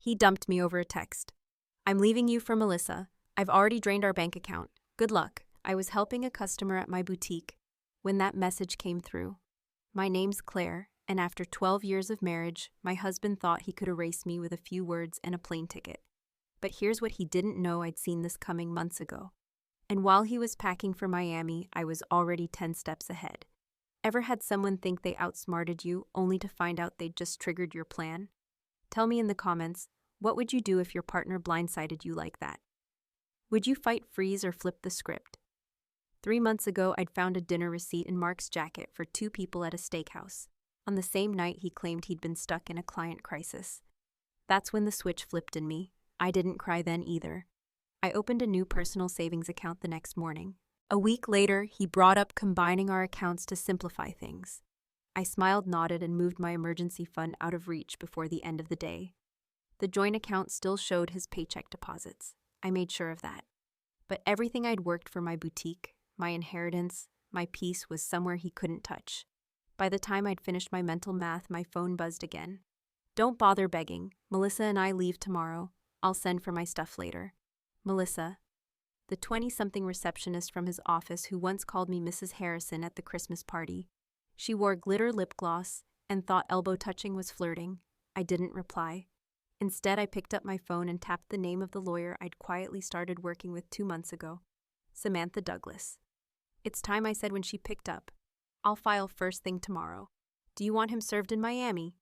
He dumped me over a text. I'm leaving you for Melissa. I've already drained our bank account. Good luck. I was helping a customer at my boutique when that message came through. My name's Claire, and after 12 years of marriage, my husband thought he could erase me with a few words and a plane ticket. But here's what he didn't know: I'd seen this coming months ago. And while he was packing for Miami, I was already 10 steps ahead. Ever had someone think they outsmarted you only to find out they'd just triggered your plan? Tell me in the comments, what would you do if your partner blindsided you like that? Would you fight, freeze, or flip the script? 3 months ago, I'd found a dinner receipt in Mark's jacket for 2 people at a steakhouse. On the same night, he claimed he'd been stuck in a client crisis. That's when the switch flipped in me. I didn't cry then either. I opened a new personal savings account the next morning. A week later, he brought up combining our accounts to simplify things. I smiled, nodded, and moved my emergency fund out of reach before the end of the day. The joint account still showed his paycheck deposits. I made sure of that. But everything I'd worked for, my boutique, my inheritance, my peace, was somewhere he couldn't touch. By the time I'd finished my mental math, my phone buzzed again. Don't bother begging. Melissa and I leave tomorrow. I'll send for my stuff later. Melissa, the 20-something receptionist from his office who once called me Mrs. Harrison at the Christmas party. She wore glitter lip gloss and thought elbow touching was flirting. I didn't reply. Instead, I picked up my phone and tapped the name of the lawyer I'd quietly started working with 2 months ago. Samantha Douglas. It's time, I said when she picked up. I'll file first thing tomorrow. Do you want him served in Miami?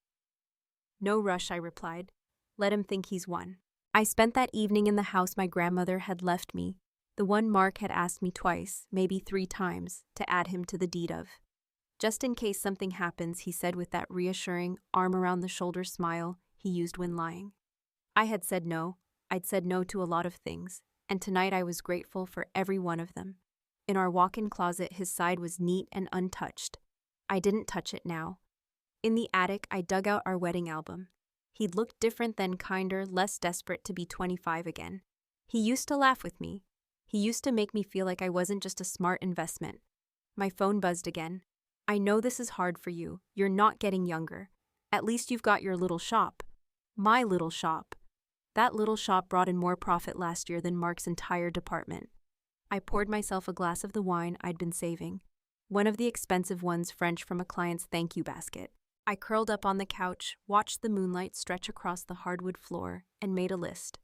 No rush, I replied. Let him think he's won. I spent that evening in the house my grandmother had left me, the one Mark had asked me twice, maybe 3 times, to add him to the deed of. Just in case something happens, he said with that reassuring, arm-around-the-shoulder smile he used when lying. I had said no. I'd said no to a lot of things, and tonight I was grateful for every one of them. In our walk-in closet, his side was neat and untouched. I didn't touch it now. In the attic, I dug out our wedding album. He'd looked different then, kinder, less desperate to be 25 again. He used to laugh with me. He used to make me feel like I wasn't just a smart investment. My phone buzzed again. I know this is hard for you. You're not getting younger. At least you've got your little shop. My little shop. That little shop brought in more profit last year than Mark's entire department. I poured myself a glass of the wine I'd been saving, one of the expensive ones French from a client's thank you basket. I curled up on the couch, watched the moonlight stretch across the hardwood floor, and made a list.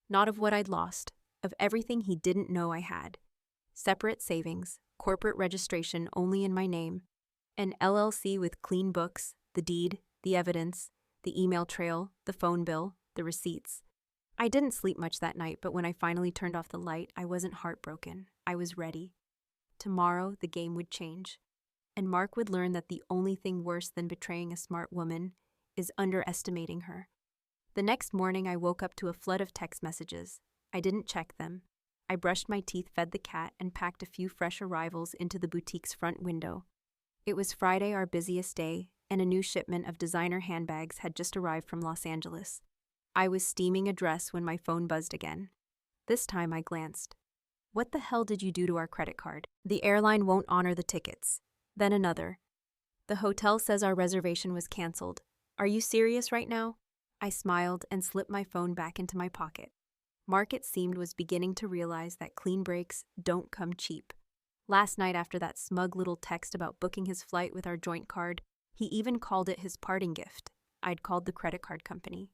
Not of what I'd lost, of everything he didn't know I had. Separate savings, corporate registration only in my name, an LLC with clean books, the deed, the evidence, the email trail, the phone bill, the receipts. I didn't sleep much that night, but when I finally turned off the light, I wasn't heartbroken. I was ready. Tomorrow, the game would change. And Mark would learn that the only thing worse than betraying a smart woman is underestimating her. The next morning, I woke up to a flood of text messages. I didn't check them. I brushed my teeth, fed the cat, and packed a few fresh arrivals into the boutique's front window. It was Friday, our busiest day, and a new shipment of designer handbags had just arrived from Los Angeles. I was steaming a dress when my phone buzzed again. This time I glanced. What the hell did you do to our credit card? The airline won't honor the tickets. Then another. The hotel says our reservation was canceled. Are you serious right now? I smiled and slipped my phone back into my pocket. Mark, it seemed, was beginning to realize that clean breaks don't come cheap. Last night, after that smug little text about booking his flight with our joint card, he even called it his parting gift. I'd called the credit card company.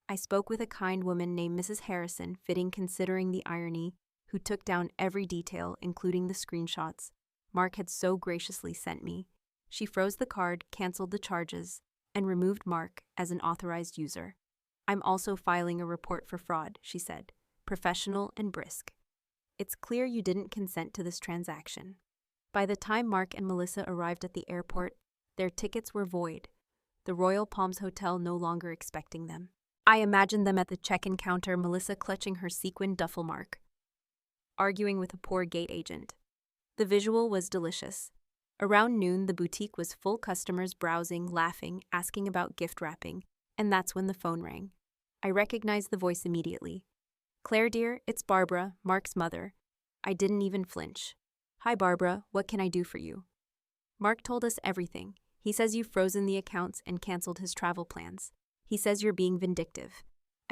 I spoke with a kind woman named Mrs. Harrison, fitting considering the irony, who took down every detail, including the screenshots Mark had so graciously sent me. She froze the card, canceled the charges, and removed Mark as an authorized user. I'm also filing a report for fraud, she said, professional and brisk. It's clear you didn't consent to this transaction. By the time Mark and Melissa arrived at the airport, their tickets were void, the Royal Palms Hotel no longer expecting them. I imagined them at the check-in counter, Melissa clutching her sequined duffel, Mark arguing with a poor gate agent. The visual was delicious. Around noon, the boutique was full, customers browsing, laughing, asking about gift wrapping, and that's when the phone rang. I recognized the voice immediately. Claire, dear, it's Barbara, Mark's mother. I didn't even flinch. Hi, Barbara, what can I do for you? Mark told us everything. He says you've frozen the accounts and canceled his travel plans. He says you're being vindictive.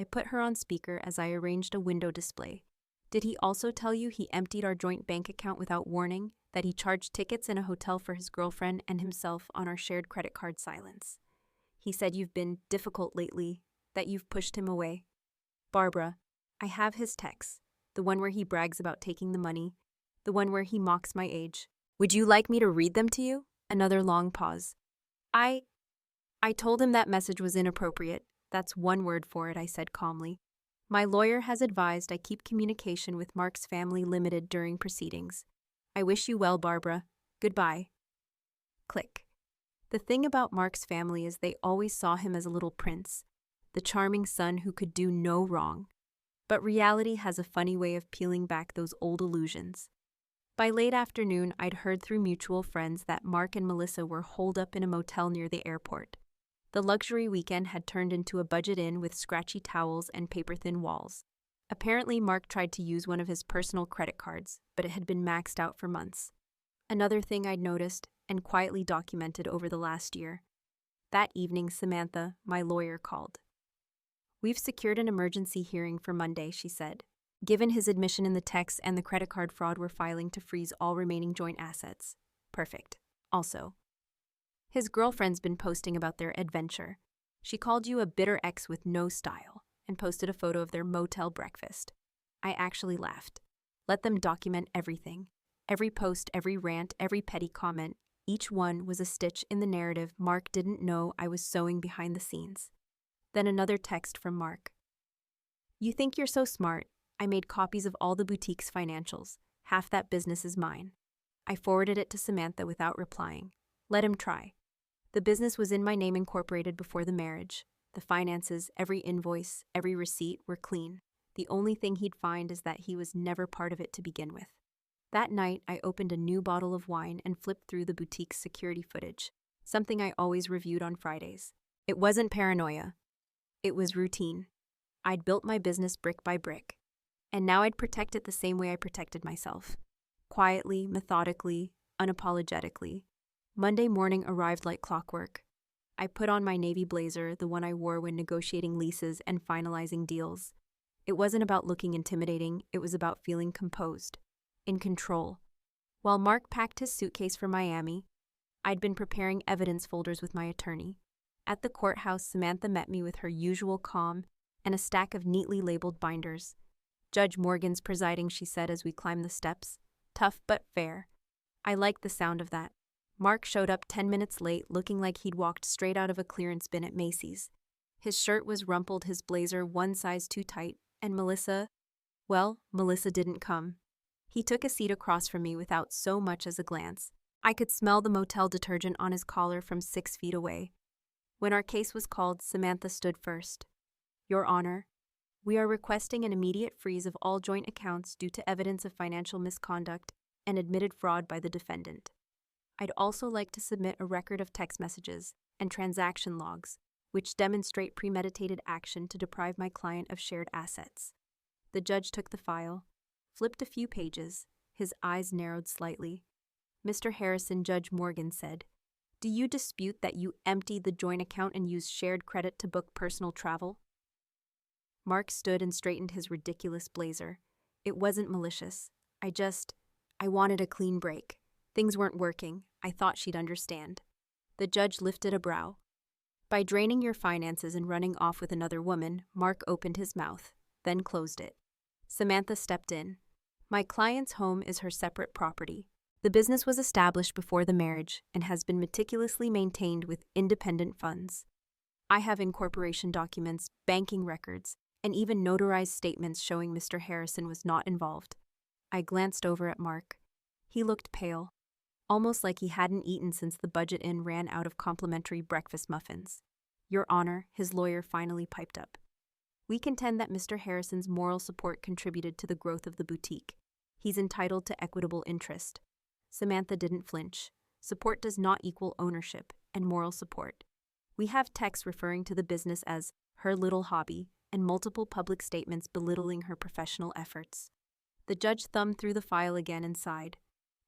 I put her on speaker as I arranged a window display. Did he also tell you he emptied our joint bank account without warning, that he charged tickets in a hotel for his girlfriend and himself on our shared credit card silence? He said you've been difficult lately, that you've pushed him away. Barbara, I have his texts, the one where he brags about taking the money, the one where he mocks my age. Would you like me to read them to you? Another long pause. I told him that message was inappropriate. That's one word for it, I said calmly. My lawyer has advised I keep communication with Mark's family limited during proceedings. I wish you well, Barbara. Goodbye. Click. The thing about Mark's family is they always saw him as a little prince, the charming son who could do no wrong. But reality has a funny way of peeling back those old illusions. By late afternoon, I'd heard through mutual friends that Mark and Melissa were holed up in a motel near the airport. The luxury weekend had turned into a budget inn with scratchy towels and paper-thin walls. Apparently, Mark tried to use one of his personal credit cards, but it had been maxed out for months. Another thing I'd noticed and quietly documented over the last year. That evening, Samantha, my lawyer, called. We've secured an emergency hearing for Monday, she said. Given his admission in the text and the credit card fraud, we're filing to freeze all remaining joint assets. Perfect. Also, his girlfriend's been posting about their adventure. She called you a bitter ex with no style and posted a photo of their motel breakfast. I actually laughed. Let them document everything. Every post, every rant, every petty comment. Each one was a stitch in the narrative Mark didn't know I was sewing behind the scenes. Then another text from Mark. You think you're so smart. I made copies of all the boutique's financials. Half that business is mine. I forwarded it to Samantha without replying. Let him try. The business was in my name incorporated before the marriage. The finances, every invoice, every receipt were clean. The only thing he'd find is that he was never part of it to begin with. That night, I opened a new bottle of wine and flipped through the boutique's security footage, something I always reviewed on Fridays. It wasn't paranoia. It was routine. I'd built my business brick by brick, and now I'd protect it the same way I protected myself. Quietly, methodically, unapologetically. Monday morning arrived like clockwork. I put on my navy blazer, the one I wore when negotiating leases and finalizing deals. It wasn't about looking intimidating, it was about feeling composed, in control. While Mark packed his suitcase for Miami, I'd been preparing evidence folders with my attorney. At the courthouse, Samantha met me with her usual calm and a stack of neatly labeled binders. Judge Morgan's presiding, she said as we climbed the steps. Tough but fair. I liked the sound of that. Mark showed up 10 minutes late, looking like he'd walked straight out of a clearance bin at Macy's. His shirt was rumpled, his blazer one size too tight, and Melissa didn't come. He took a seat across from me without so much as a glance. I could smell the motel detergent on his collar from 6 feet away. When our case was called, Samantha stood first. Your Honor, we are requesting an immediate freeze of all joint accounts due to evidence of financial misconduct and admitted fraud by the defendant. I'd also like to submit a record of text messages and transaction logs, which demonstrate premeditated action to deprive my client of shared assets. The judge took the file, flipped a few pages, his eyes narrowed slightly. Mr. Harrison, Judge Morgan said, do you dispute that you emptied the joint account and used shared credit to book personal travel? Mark stood and straightened his ridiculous blazer. It wasn't malicious. I wanted a clean break. Things weren't working. I thought she'd understand. The judge lifted a brow. By draining your finances and running off with another woman, Mark opened his mouth, then closed it. Samantha stepped in. My client's home is her separate property. The business was established before the marriage and has been meticulously maintained with independent funds. I have incorporation documents, banking records, and even notarized statements showing Mr. Harrison was not involved. I glanced over at Mark. He looked pale, almost like he hadn't eaten since the budget inn ran out of complimentary breakfast muffins. Your Honor, his lawyer finally piped up. We contend that Mr. Harrison's moral support contributed to the growth of the boutique. He's entitled to equitable interest. Samantha didn't flinch. Support does not equal ownership and moral support. We have texts referring to the business as her little hobby and multiple public statements belittling her professional efforts. The judge thumbed through the file again and sighed.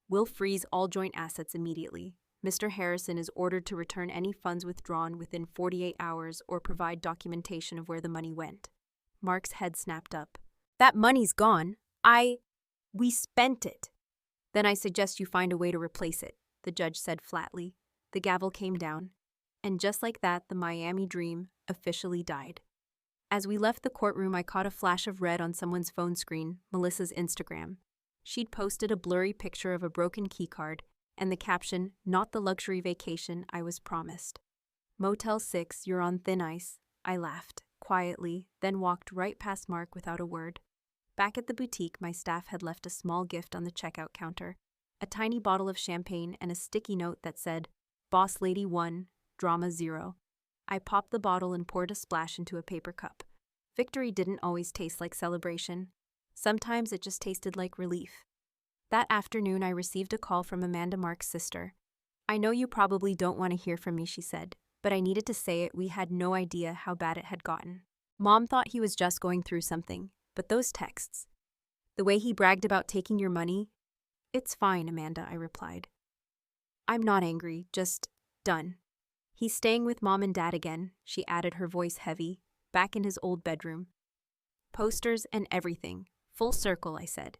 We'll freeze all joint assets immediately. Mr. Harrison is ordered to return any funds withdrawn within 48 hours or provide documentation of where the money went. Mark's head snapped up. That money's gone. We spent it. Then I suggest you find a way to replace it, the judge said flatly. The gavel came down. And just like that, the Miami dream officially died. As we left the courtroom, I caught a flash of red on someone's phone screen, Melissa's Instagram. She'd posted a blurry picture of a broken keycard and the caption, "Not the luxury vacation I was promised." Motel 6, you're on thin ice. I laughed, quietly, then walked right past Mark without a word. Back at the boutique, my staff had left a small gift on the checkout counter, a tiny bottle of champagne and a sticky note that said, "Boss Lady 1, Drama 0. I popped the bottle and poured a splash into a paper cup. Victory didn't always taste like celebration. Sometimes it just tasted like relief. That afternoon, I received a call from Amanda, Mark's sister. "I know you probably don't want to hear from me," she said, "but I needed to say it. We had no idea how bad it had gotten. Mom thought he was just going through something, but those texts, the way he bragged about taking your money." "It's fine, Amanda," I replied. "I'm not angry, just done. He's staying with Mom and Dad again," she added, her voice heavy, "back in his old bedroom. Posters and everything. Full circle," I said.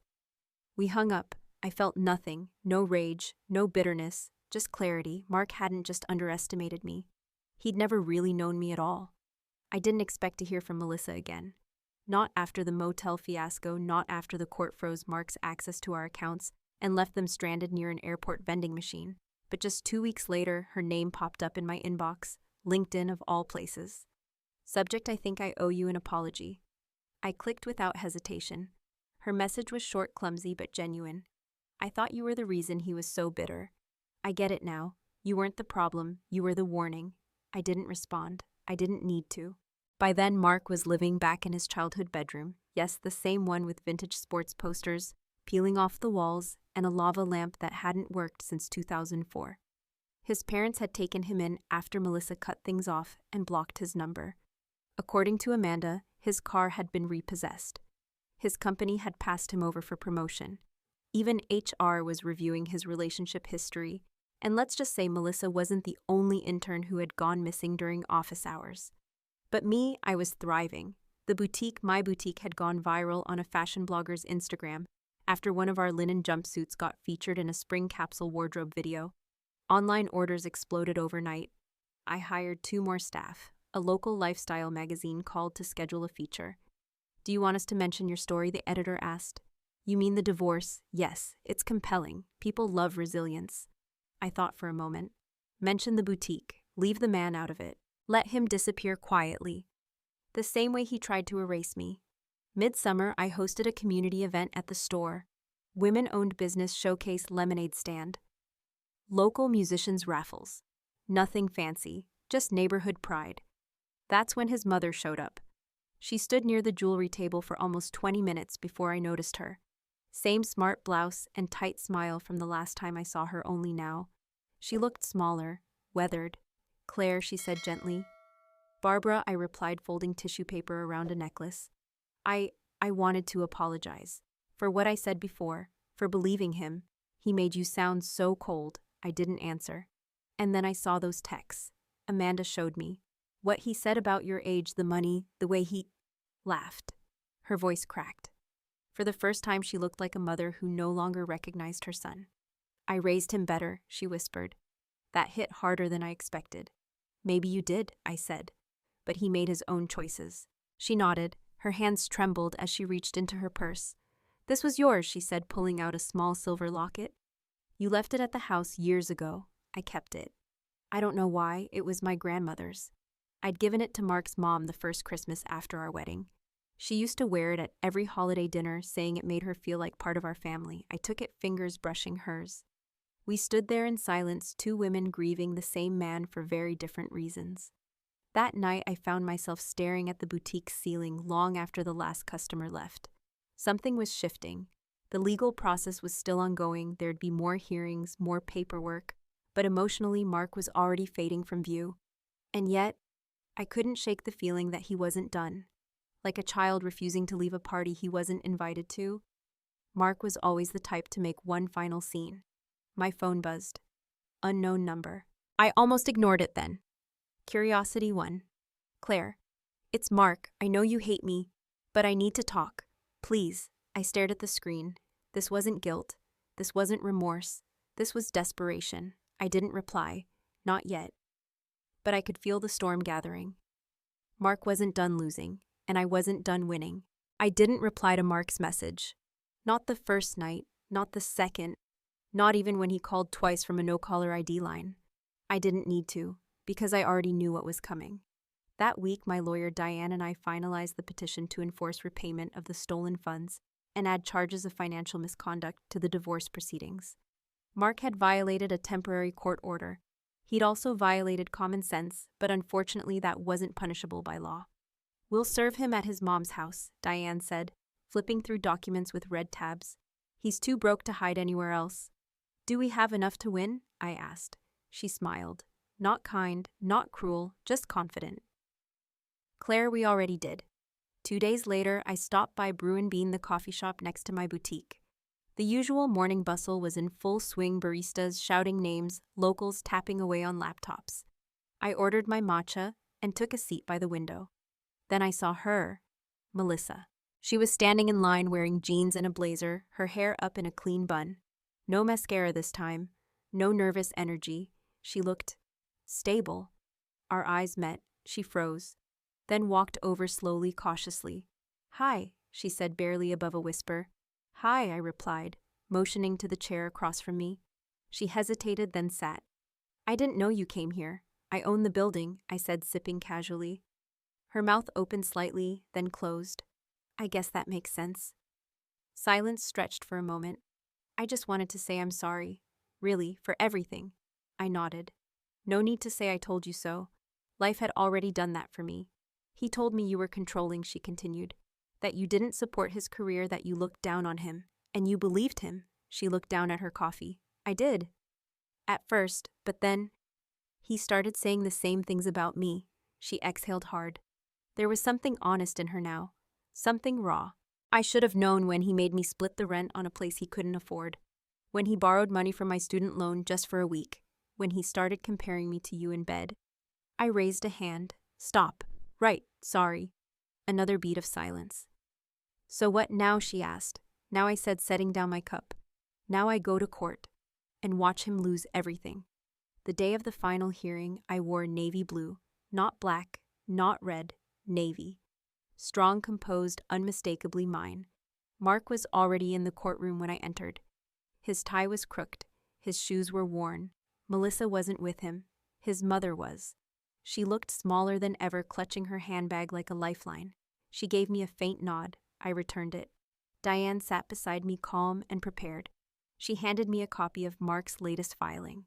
We hung up. I felt nothing, no rage, no bitterness, just clarity. Mark hadn't just underestimated me. He'd never really known me at all. I didn't expect to hear from Melissa again. Not after the motel fiasco, not after the court froze Mark's access to our accounts and left them stranded near an airport vending machine. But just 2 weeks later, her name popped up in my inbox, LinkedIn of all places. Subject: I think I owe you an apology. I clicked without hesitation. Her message was short, clumsy, but genuine. "I thought you were the reason he was so bitter. I get it now. You weren't the problem, you were the warning." I didn't respond. I didn't need to. By then, Mark was living back in his childhood bedroom. Yes, the same one with vintage sports posters peeling off the walls and a lava lamp that hadn't worked since 2004. His parents had taken him in after Melissa cut things off and blocked his number. According to Amanda, his car had been repossessed. His company had passed him over for promotion. Even HR was reviewing his relationship history, and let's just say Melissa wasn't the only intern who had gone missing during office hours. But me, I was thriving. The boutique, my boutique, had gone viral on a fashion blogger's Instagram after one of our linen jumpsuits got featured in a spring capsule wardrobe video. Online orders exploded overnight. I hired 2 more staff. A local lifestyle magazine called to schedule a feature. "Do you want us to mention your story?" the editor asked. "You mean the divorce?" "Yes, it's compelling. People love resilience." I thought for a moment. "Mention the boutique. Leave the man out of it. Let him disappear quietly. The same way he tried to erase me." Midsummer, I hosted a community event at the store. Women-owned business showcase lemonade stand. Local musicians raffles. Nothing fancy, just neighborhood pride. That's when his mother showed up. She stood near the jewelry table for almost 20 minutes before I noticed her. Same smart blouse and tight smile from the last time I saw her, only now she looked smaller, weathered. "Claire," she said gently. "Barbara," I replied, folding tissue paper around a necklace. I wanted to apologize. For what I said before, for believing him. He made you sound so cold." I didn't answer. And then I saw those texts. Amanda showed me. "What he said about your age, the money, the way he..." Laughed. Her voice cracked. For the first time, she looked like a mother who no longer recognized her son. "I raised him better," she whispered. That hit harder than I expected. "Maybe you did," I said. "But he made his own choices." She nodded. Her hands trembled as she reached into her purse. "This was yours," she said, pulling out a small silver locket. "You left it at the house years ago. I kept it. I don't know why. It was my grandmother's. I'd given it to Mark's mom the first Christmas after our wedding. She used to wear it at every holiday dinner, saying it made her feel like part of our family." I took it, fingers brushing hers. We stood there in silence, 2 women grieving the same man for very different reasons. That night, I found myself staring at the boutique ceiling long after the last customer left. Something was shifting. The legal process was still ongoing. There'd be more hearings, more paperwork, but emotionally, Mark was already fading from view. And yet, I couldn't shake the feeling that he wasn't done. Like a child refusing to leave a party he wasn't invited to, Mark was always the type to make one final scene. My phone buzzed. Unknown number. I almost ignored it then. Curiosity won. "Claire, it's Mark. I know you hate me. But I need to talk. Please. I stared at the screen. This wasn't guilt. This wasn't remorse. This was desperation. I didn't reply. Not yet. But I could feel the storm gathering. Mark wasn't done losing, and I wasn't done winning. I didn't reply to Mark's message. Not the first night, not the second, not even when he called twice from a no-caller ID line. I didn't need to, because I already knew what was coming. That week, my lawyer Diane and I finalized the petition to enforce repayment of the stolen funds and add charges of financial misconduct to the divorce proceedings. Mark had violated a temporary court order. He'd also violated common sense, but unfortunately that wasn't punishable by law. "We'll serve him at his mom's house," Diane said, flipping through documents with red tabs. "He's too broke to hide anywhere else." "Do we have enough to win?" I asked. She smiled. Not kind, not cruel, just confident. "Claire, we already did." 2 days later, I stopped by Brew and Bean, the coffee shop next to my boutique. The usual morning bustle was in full swing, baristas shouting names, locals tapping away on laptops. I ordered my matcha and took a seat by the window. Then I saw her, Melissa. She was standing in line wearing jeans and a blazer, her hair up in a clean bun. No mascara this time, no nervous energy. She looked stable. Our eyes met. She froze, then walked over slowly, cautiously. "Hi," she said barely above a whisper. "Hi," I replied, motioning to the chair across from me. She hesitated, then sat. "I didn't know you came here. I own the building," I said, sipping casually. Her mouth opened slightly, then closed. "I guess that makes sense." Silence stretched for a moment. "I just wanted to say I'm sorry. Really, for everything." I nodded. "No need to say I told you so. Life had already done that for me." "He told me you were controlling," she continued. "That you didn't support his career, that you looked down on him. And you believed him." She looked down at her coffee. "I did. At first, but then he started saying the same things about me." She exhaled hard. There was something honest in her now. Something raw. "I should have known when he made me split the rent on a place he couldn't afford. When he borrowed money from my student loan just for a week. When he started comparing me to you in bed." I raised a hand. "Stop. Right, sorry." Another beat of silence. "So what now?" she asked. "Now," I said, setting down my cup. "Now I go to court and watch him lose everything." The day of the final hearing, I wore navy blue. Not black, not red, navy. Strong, composed, unmistakably mine. Mark was already in the courtroom when I entered. His tie was crooked. His shoes were worn. Melissa wasn't with him. His mother was. She looked smaller than ever, clutching her handbag like a lifeline. She gave me a faint nod. I returned it. Diane sat beside me, calm and prepared. She handed me a copy of Mark's latest filing.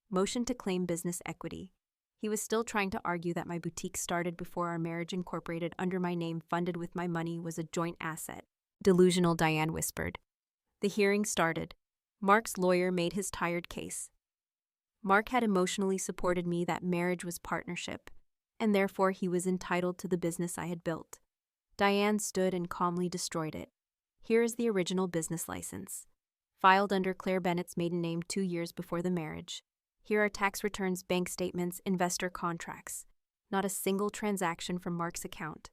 Motion to claim business equity. He was still trying to argue that my boutique started before our marriage, incorporated under my name, funded with my money, was a joint asset. Delusional, Diane whispered. The hearing started. Mark's lawyer made his tired case. Mark had emotionally supported me, that marriage was partnership, and therefore he was entitled to the business I had built. Diane stood and calmly destroyed it. Here is the original business license, filed under Claire Bennett's maiden name 2 years before the marriage. Here are tax returns, bank statements, investor contracts. Not a single transaction from Mark's account.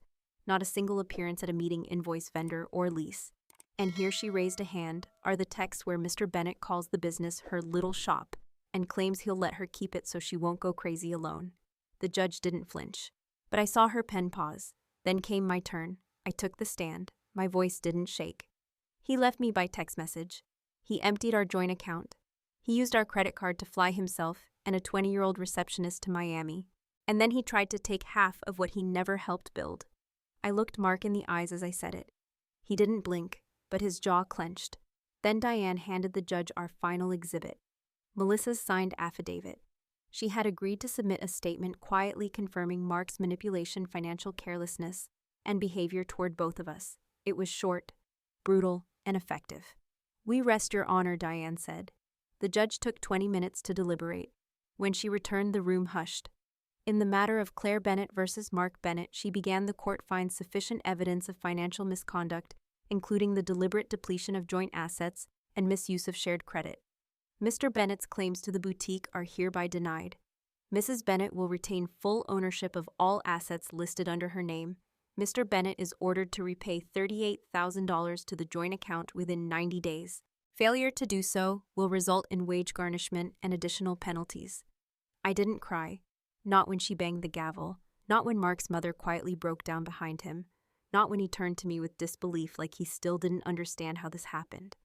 Not a single appearance at a meeting, invoice, vendor, or lease. And here, she raised a hand, are the texts where Mr. Bennett calls the business her little shop and claims he'll let her keep it so she won't go crazy alone. The judge didn't flinch, but I saw her pen pause. Then came my turn. I took the stand. My voice didn't shake. "He left me by text message. He emptied our joint account. He used our credit card to fly himself and a 20-year-old receptionist to Miami. And then he tried to take half of what he never helped build." I looked Mark in the eyes as I said it. He didn't blink, but his jaw clenched. Then Diane handed the judge our final exhibit, Melissa's signed affidavit. She had agreed to submit a statement quietly confirming Mark's manipulation, financial carelessness, and behavior toward both of us. It was short, brutal, and effective. "We rest, Your Honor," Diane said. The judge took 20 minutes to deliberate. When she returned, the room hushed. In the matter of Claire Bennett versus Mark Bennett, she began, the court finds sufficient evidence of financial misconduct, including the deliberate depletion of joint assets and misuse of shared credit. Mr. Bennett's claims to the boutique are hereby denied. Mrs. Bennett will retain full ownership of all assets listed under her name, Mr. Bennett is ordered to repay $38,000 to the joint account within 90 days. Failure to do so will result in wage garnishment and additional penalties. I didn't cry. Not when she banged the gavel. Not when Mark's mother quietly broke down behind him. Not when he turned to me with disbelief like he still didn't understand how this happened.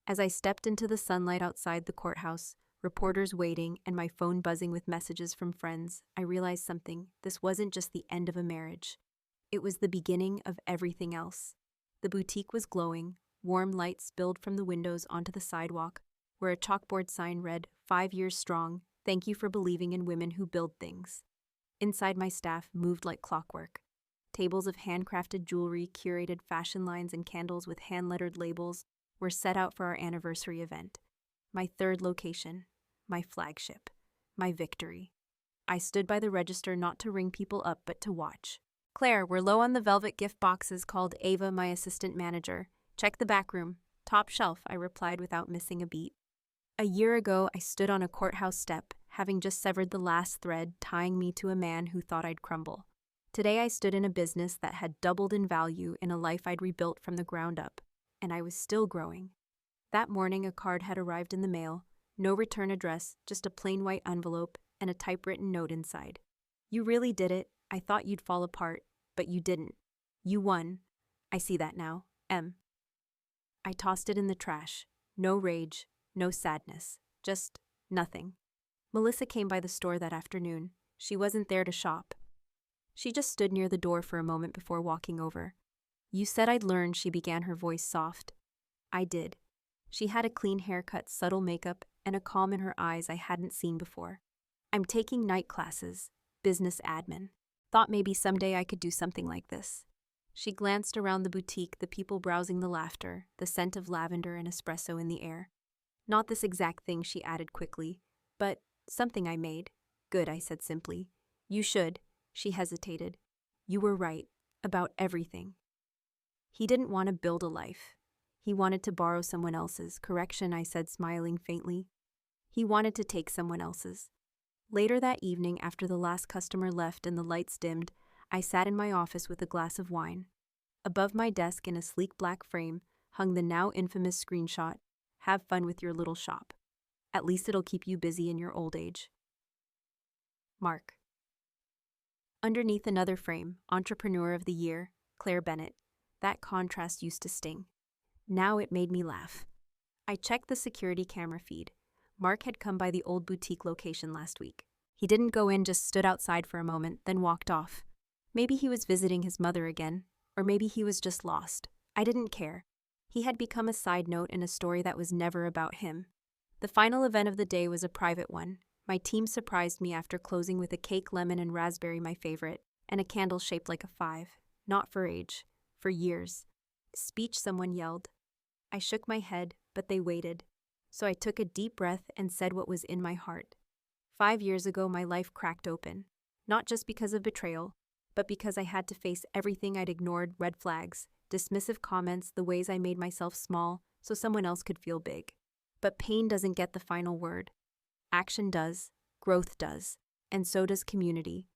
As I stepped into the sunlight outside the courthouse, reporters waiting and my phone buzzing with messages from friends, I realized something. This wasn't just the end of a marriage. It was the beginning of everything else. The boutique was glowing. Warm light spilled from the windows onto the sidewalk, where a chalkboard sign read, 5 years strong, thank you for believing in women who build things. Inside, my staff moved like clockwork. Tables of handcrafted jewelry, curated fashion lines, and candles with hand-lettered labels were set out for our anniversary event. My third location, my flagship, my victory. I stood by the register not to ring people up but to watch. Claire, we're low on the velvet gift boxes, called Ava, my assistant manager. Check the back room. Top shelf, I replied without missing a beat. A year ago, I stood on a courthouse step, having just severed the last thread tying me to a man who thought I'd crumble. Today I stood in a business that had doubled in value in a life I'd rebuilt from the ground up, and I was still growing. That morning, a card had arrived in the mail. No return address, just a plain white envelope and a typewritten note inside. You really did it. I thought you'd fall apart, but you didn't. You won. I see that now. M. I tossed it in the trash. No rage, no sadness, just nothing. Melissa came by the store that afternoon. She wasn't there to shop. She just stood near the door for a moment before walking over. You said I'd learn, she began, her voice soft. I did. She had a clean haircut, subtle makeup, and a calm in her eyes I hadn't seen before. I'm taking night classes, business admin. Thought maybe someday I could do something like this. She glanced around the boutique, the people browsing, the laughter, the scent of lavender and espresso in the air. Not this exact thing, she added quickly, but something I made. Good, I said simply. You should. She hesitated. You were right. About everything. He didn't want to build a life. He wanted to borrow someone else's. Correction, I said, smiling faintly. He wanted to take someone else's. Later that evening, after the last customer left and the lights dimmed, I sat in my office with a glass of wine. Above my desk, in a sleek black frame, hung the now infamous screenshot, "Have fun with your little shop. At least it'll keep you busy in your old age. Mark." Underneath another frame, Entrepreneur of the Year, Claire Bennett. That contrast used to sting. Now it made me laugh. I checked the security camera feed. Mark had come by the old boutique location last week. He didn't go in, just stood outside for a moment, then walked off. Maybe he was visiting his mother again, or maybe he was just lost. I didn't care. He had become a side note in a story that was never about him. The final event of the day was a private one. My team surprised me after closing with a cake, lemon and raspberry, my favorite, and a candle shaped like a 5. Not for age, for years. Speech, someone yelled. I shook my head, but they waited. So I took a deep breath and said what was in my heart. 5 years ago, my life cracked open. Not just because of betrayal, but because I had to face everything I'd ignored: red flags, dismissive comments, the ways I made myself small so someone else could feel big. But pain doesn't get the final word. Action does, growth does, and so does community.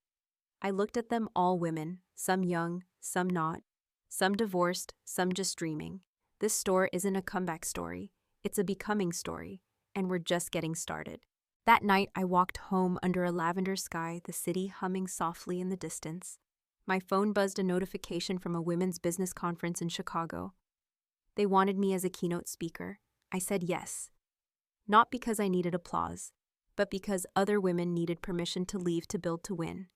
I looked at them, all women, some young, some not, some divorced, some just dreaming. This store isn't a comeback story, it's a becoming story, and we're just getting started. That night, I walked home under a lavender sky, the city humming softly in the distance. My phone buzzed, a notification from a women's business conference in Chicago. They wanted me as a keynote speaker. I said yes. Not because I needed applause, but because other women needed permission to leave to build to win.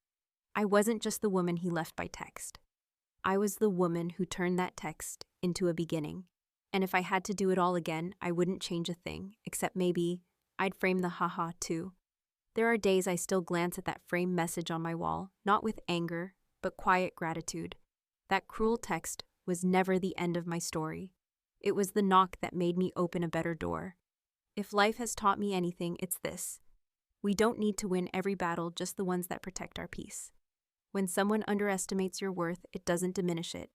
I wasn't just the woman he left by text. I was the woman who turned that text into a beginning. And if I had to do it all again, I wouldn't change a thing, except maybe I'd frame the haha too. There are days I still glance at that framed message on my wall, not with anger, but quiet gratitude. That cruel text was never the end of my story. It was the knock that made me open a better door. If life has taught me anything, it's this. We don't need to win every battle, just the ones that protect our peace. When someone underestimates your worth, it doesn't diminish it.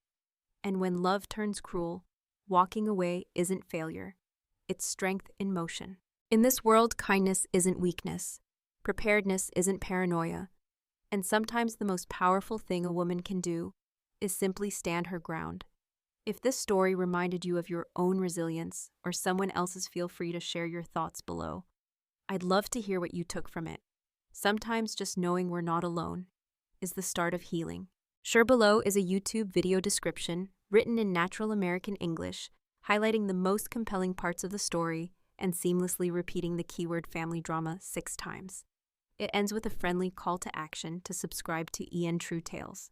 And when love turns cruel, walking away isn't failure. It's strength in motion. In this world, kindness isn't weakness. Preparedness isn't paranoia. And sometimes the most powerful thing a woman can do is simply stand her ground. If this story reminded you of your own resilience or someone else's, feel free to share your thoughts below. I'd love to hear what you took from it. Sometimes just knowing we're not alone is the start of healing. Share below is a YouTube video description written in natural American English, highlighting the most compelling parts of the story and seamlessly repeating the keyword family drama 6 times. It ends with a friendly call to action to subscribe to EN True Tales.